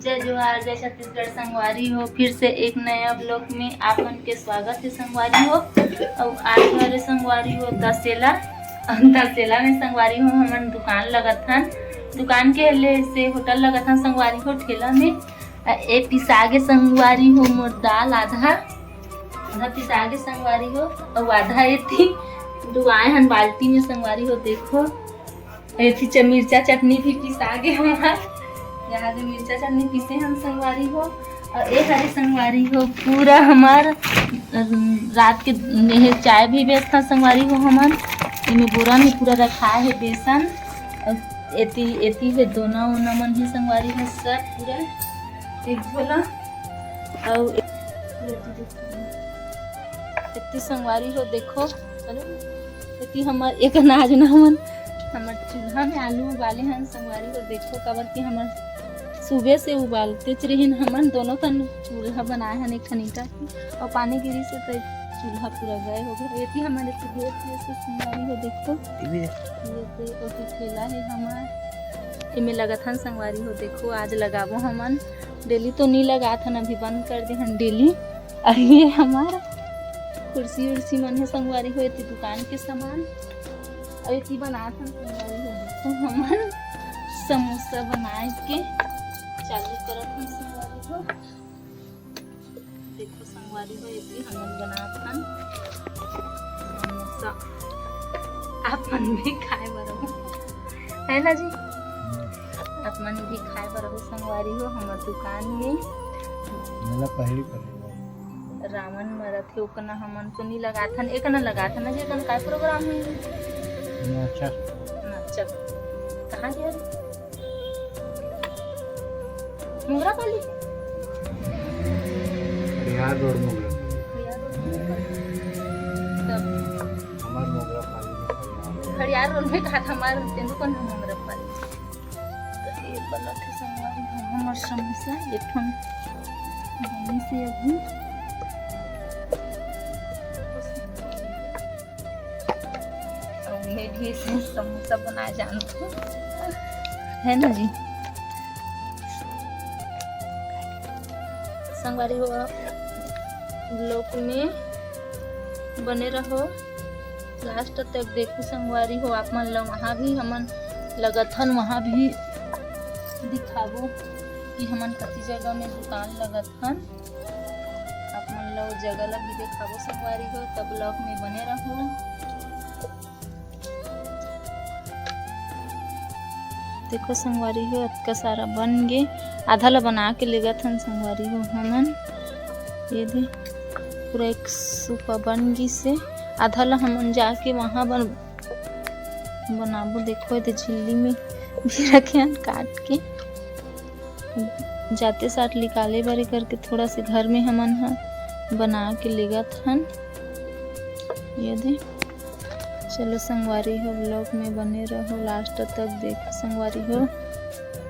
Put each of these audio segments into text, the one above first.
जय जोहार, जय छत्तीसगढ़ संगवारी हो। फिर से एक नया ब्लॉग में आपन के स्वागत है संगवारी हो। और आज वाले संगवारी हो दशेला में संगवारी हो हमन दुकान लगत हन। दुकान के ले से होटल लगत हन संगवारी हो ठेला में। ए पिसागे संगवारी हो मोर दाल आधा पिसागे संगवारी हो और आधा एथी दुआए हन बाल्टी में संगवारी हो। देखो एथी मिर्चा चटनी भी पिसागे हमार यहाँ से मिर्चा चटनी पीसे हम संगवारी हो। और एक हरी संगवारी हो पूरा हमार रात के चाय भी बेचता संगवारी हो हमन। इनमें बोरा में पूरा रखा है बेसन और एती है दोना ओना मन ही संगवारी है सब पूरा एक झोला। और इतनी संगवारी हो देखो इतनी हमार एक अनाज न हमन हमार चूल्हा में आलू उबाले हैं संगवारी हो। देखो कबर की हमार सुबह से उबालते रहिन हमन दोनों तन चूल्हा बनाए हैं एक खनीटा की और पानी गिरी से तो चूल्हा पूरा गए हो गया। ये हमारे से संगवारी हो देखो ये ठेला है हमार इनमें लगत हन संगवारी हो। देखो आज लगाबो हमन डेली तो नहीं लगात हन अभी बंद कर दे हन डेली। और ये हमारा कुर्सी उर्सी मन है संगवारी हो। ये दुकान के सामान और ये बनात हन संगवारी हो। देखो हमन समोसा बनाए के चालू करत हन संगवारी हो। देखो संगवारी हो ये हमन बनात हन समोसा आप मन भी खाए बरहो है ना जी। आप मन भी खाए बरहो संगवारी हो। हमार दुकान में मला पहली पर रावण मरत है ओकना हमन तो नहीं लगात हन एक न लगात हन जे कन काय प्रोग्राम है नाचक कहाँ गया मोगरा पाली बिहार रोड मोगरा तब हमार मोगरा पाली खड़ियार रोड में कहा था हमार तेंदुकन मोगरा पाली। तो ये बना थे संगवारी हमार समोसा ये ठन बनी से अभी और मैं भी इसे समोसा बनाए जानती हूँ है ना जी। संगवारी हो ब्लॉग में बने रहो लास्ट तक देखो संगवारी हो। आप मन लो वहाँ भी हमन लगत हन वहाँ भी दिखाबो कि हमन कति जगह में दुकान लगत हन। आप मन लो जगह लगी दिखाबो संगवारी हो तब ब्लॉग में बने रहो। देखो संगवारी हो इतना सारा बन गे आधा ला बना के लेगत हन संगवारी हो हमन। ये दे पूरा एक सूपा बन गी से आधा ला हमन जाके वहाँ बनाबो। देखो ये झिल्ली में भी रखे हन काट के जाते साथ निकाले बारे करके थोड़ा से घर में हमन हा बना के लेगत हन। ये दे चलो संगवारी हो ब्लॉग में बने रहो लास्ट तक देखो संगवारी हो।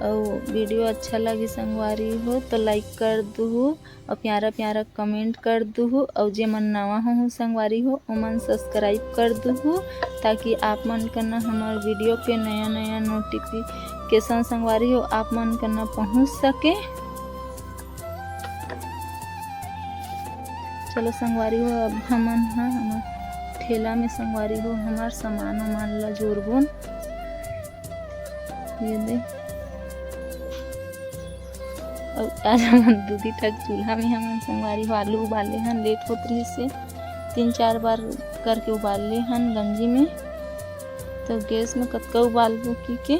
और वीडियो अच्छा लगी संगवारी हो तो लाइक कर दू और प्यारा प्यारा कमेंट कर दू। और जे मन नवा हो संगवारी हो ओमन सब्सक्राइब कर दू ताकि आप मन करना हमार वीडियो पे नया नया नोटिफिकेशन संगवारी हो आप मन करना पहुँच सके। चलो संगवारी हो अब हमन हमार ठेला में संगवारी हो हमार सामान वामान ला जोड़बो। ये दे और आज हम दूधी तक चूल्हा में हमन संगवारी हो आलू उबाले हन लेट होत रही से 3-4 बार करके उबाले हन गंजी में। तो गैस में कतका उबालबो की के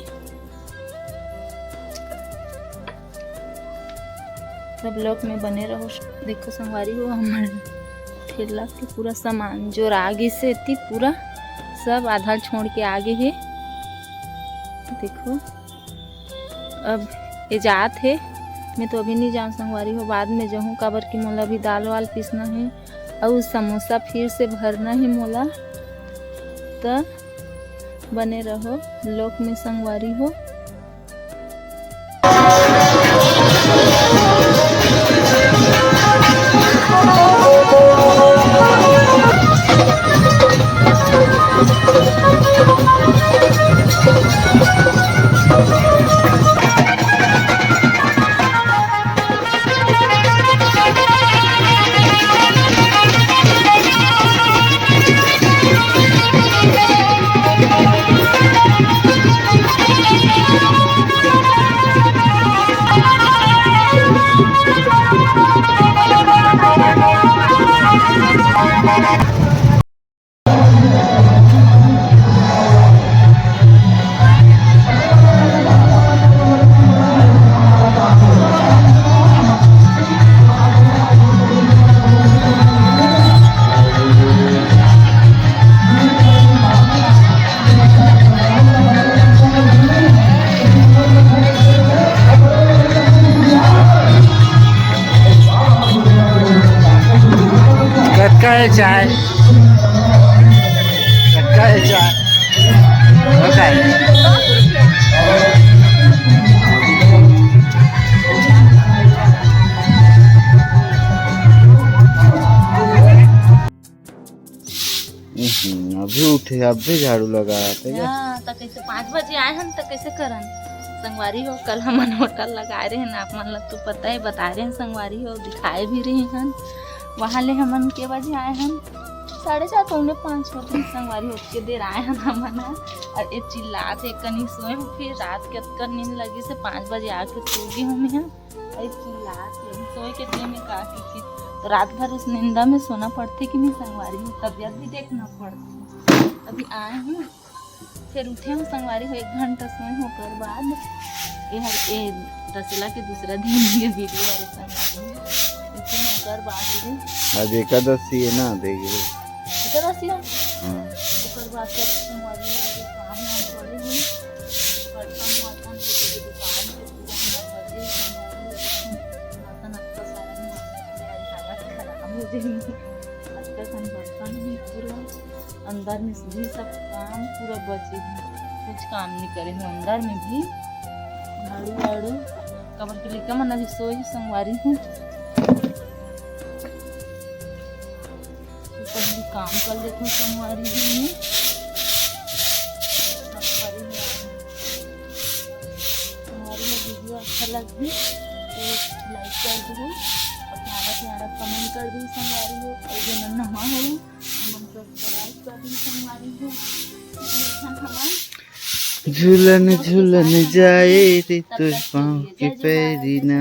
सब ब्लॉग में बने रहो। देखो संगवारी हो हमार ठेला के पूरा सामान जो आगे से इतनी पूरा सब आधा छोड़ के आगे है। देखो अब इजात है मैं तो अभी नहीं जाऊँ संगवारी हो बाद में जाऊँ काबर की मोला भी दाल वाल पीसना है और समोसा फिर से भरना है मोला। तो बने रहो ब्लॉग में संगवारी हो। है चाय, रखा है चाय, रखा है। अभी उठे, अभी झाड़ू लगा रहा था क्या? हाँ, तो कैसे 5 बजे आए हम तो कैसे करन संगवारी हो। कल हमन होटल लगाए रहे हैं, आप मन तो पता है, बता रहे हैं संगवारी हो, दिखाए भी रहे हैं। वहाँ ले हमन के बजे आए हैं 4:30 पौने 5 बजे संगवारी हो के देर आए हैं हमन। और ये चिल्लाते कहीं सोए, फिर रात के का नींद लगी से 5 बजे आके सो गई हम यहाँ। और चिल्लाते सोए के टाइम में का की तो रात भर उस निंदा में सोना पड़ती कि नहीं संगवारी हो, तबियत भी देखना पड़ती। अभी आए हैं फिर उठे हम संगवारी हो, 1 घंटा सोए होकर बाद ये रसला के दूसरा दिन ये वीडियो वाले संगवारी उठे होकर बाद आज एकादशी है ना, देखिए एकादशी है। ओकर बाद सब संगवारी वाले काम ना पड़े बर्तन वर्तन के दुकान के पूरा भरे बर्तन अच्छा सारा हालत खराब हो गई। अच्छा सन बर्तन भी पूरा अंदर में भी सब काम पूरा बचे हैं, कुछ काम नहीं करे हूँ अंदर में भी। झाड़ू वाड़ू कबर के लेकर मन अभी सोई संगवारी हूँ, ऊपर भी काम कर लेती हूँ संगवारी हूँ। संगवारी में वीडियो अच्छा लगी तो लाइक कर दो और प्यारा कमेंट कर दी संगवारी हो। और जो नन्हा हो सब्सक्राइब कर दी संगवारी हो। झूलन झूलन जाए रे तुझ पाँव की पैरी ना।